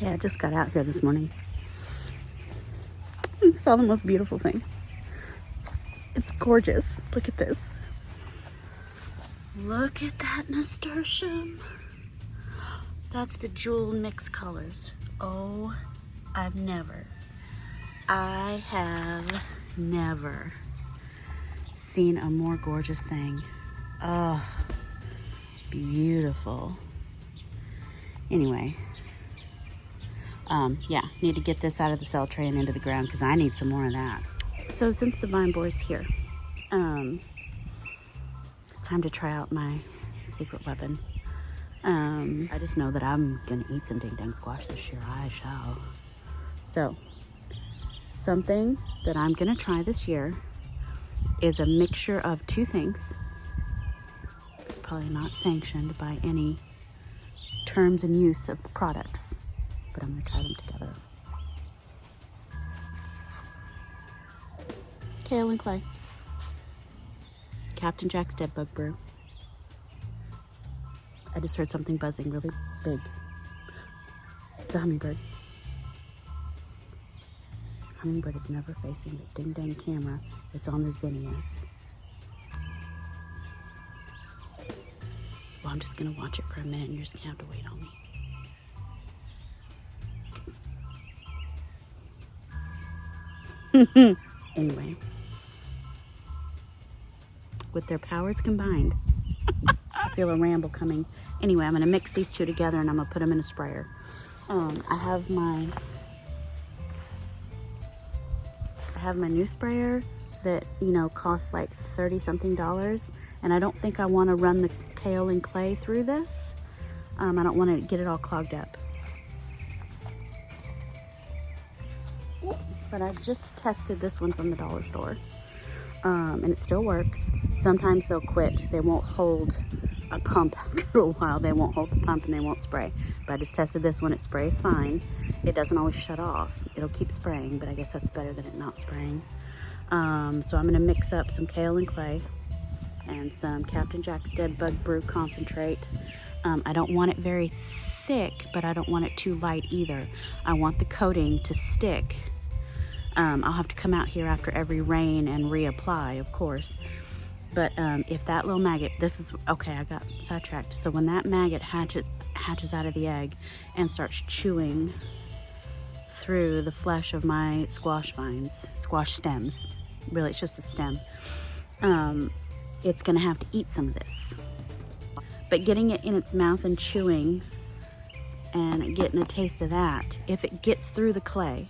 Okay, I just got out here this morning and saw the most beautiful thing. It's gorgeous. Look at this. Look at that nasturtium. That's the jewel mixed colors. Oh, I have never seen a more gorgeous thing. Oh, beautiful. Anyway, yeah, need to get this out of the cell tray and into the ground because I need some more of that. So since the vine bore's here, it's time to try out my secret weapon. I just know that I'm gonna eat some ding dang squash this year. I shall. So, something that I'm gonna try this year is a mixture of two things. It's probably not sanctioned by any terms and use of the products, but I'm gonna try them together. Kale and clay. Captain Jack's Dead Bug Brew. I just heard something buzzing really big. It's a hummingbird. Hummingbird is never facing the ding dang camera. It's on the zinnias. Well, I'm just gonna watch it for a minute and you're just gonna have to wait on me. Anyway. With their powers combined, I feel a ramble coming. Anyway, I'm gonna mix these two together and I'm gonna put them in a sprayer. I have my new sprayer that, you know, costs like $30-something, and I don't think I want to run the kale and clay through this. I don't want to get it all clogged up. But I've just tested this one from the dollar store, and it still works. Sometimes they'll quit. They won't hold a pump after a while. They won't hold the pump and they won't spray. But I just tested this one. It sprays fine. It doesn't always shut off. It'll keep spraying, but I guess that's better than it not spraying. So I'm going to mix up some kale and clay and some Captain Jack's Dead Bug Brew concentrate. I don't want it very thick, but I don't want it too light either. I want the coating to stick. I'll have to come out here after every rain and reapply, of course. But if that little maggot, okay, I got sidetracked. So when that maggot hatches out of the egg and starts chewing through the flesh of my squash stems, really it's just a stem, it's gonna have to eat some of this. But getting it in its mouth and chewing and getting a taste of that, if it gets through the clay,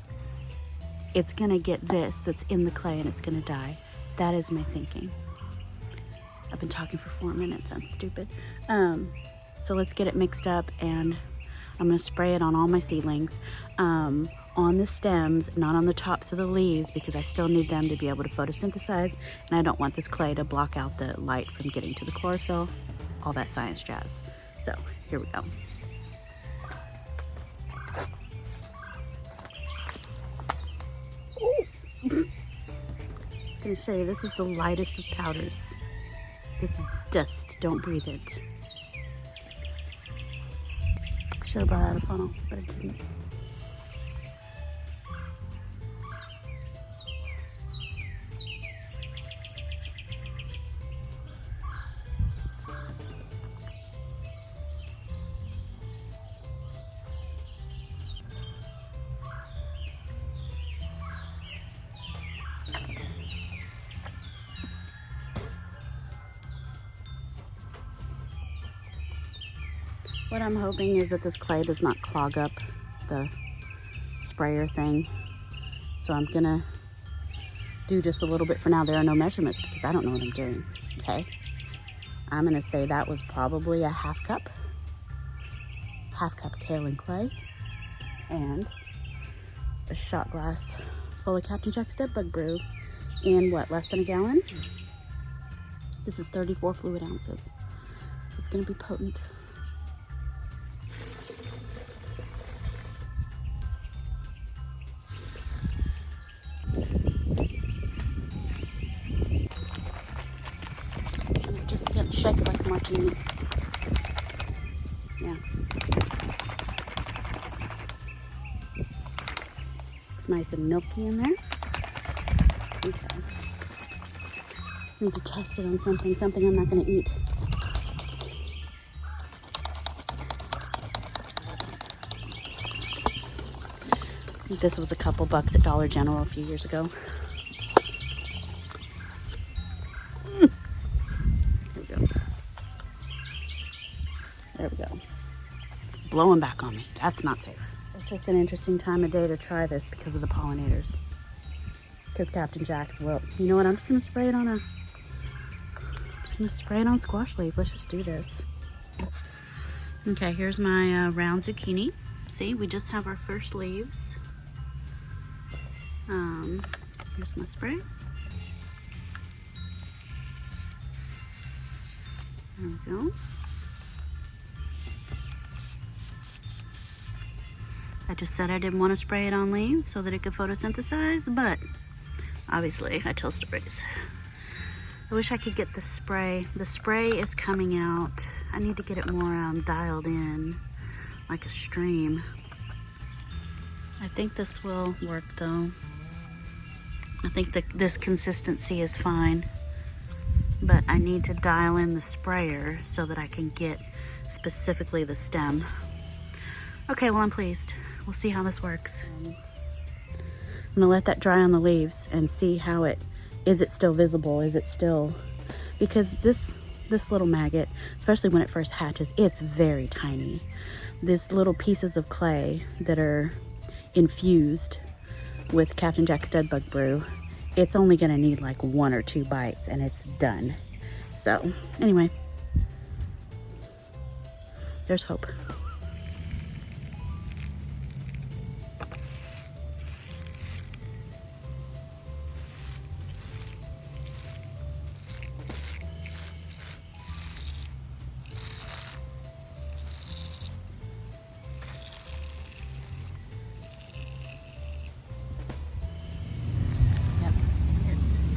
it's gonna get this that's in the clay and it's gonna die. That is my thinking. I've been talking for 4 minutes, I'm stupid. So let's get it mixed up and I'm gonna spray it on all my seedlings. On the stems, not on the tops of the leaves, because I still need them to be able to photosynthesize, and I don't want this clay to block out the light from getting to the chlorophyll, all that science jazz. So here we go. Just gonna show you, this is the lightest of powders. This is dust, don't breathe it. Should have brought out a funnel, but it didn't. What I'm hoping is that this clay does not clog up the sprayer thing. So I'm gonna do just a little bit for now. There are no measurements because I don't know what I'm doing, okay? I'm gonna say that was probably a half cup kale and clay, and a shot glass full of Captain Jack's Dead Bug Brew in what, less than a gallon? This is 34 fluid ounces. So it's gonna be potent. Shake it like a martini. Yeah. It's nice and milky in there. Okay. Need to test it on something I'm not going to eat. I think this was a couple bucks at Dollar General a few years ago. Here we go. There we go. It's blowing back on me. That's not safe. It's just an interesting time of day to try this because of the pollinators. Because Captain Jack's will. You know what? I'm just going to spray it on squash leaf. Let's just do this. Okay, here's my round zucchini. See, we just have our first leaves. Here's my spray. There we go. I just said I didn't want to spray it on leaves so that it could photosynthesize, but obviously I tell stories. I wish I could get the spray. The spray is coming out. I need to get it more dialed in, like a stream. I think this will work though. I think this consistency is fine, but I need to dial in the sprayer so that I can get specifically the stem. Okay, well, I'm pleased. We'll see how this works. I'm gonna let that dry on the leaves and see how is it still visible? Is it still, because this little maggot, especially when it first hatches, it's very tiny. These little pieces of clay that are infused with Captain Jack's Dead Bug Brew, it's only gonna need like 1 or 2 bites and it's done. So anyway, there's hope.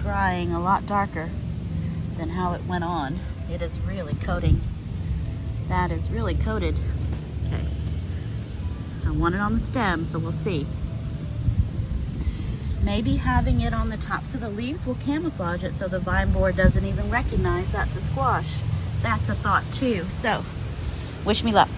Drying a lot darker than how it went on. It is really coating. That is really coated. Okay. I want it on the stem, so we'll see. Maybe having it on the tops of the leaves will camouflage it so the vine borer doesn't even recognize that's a squash. That's a thought too. So, wish me luck.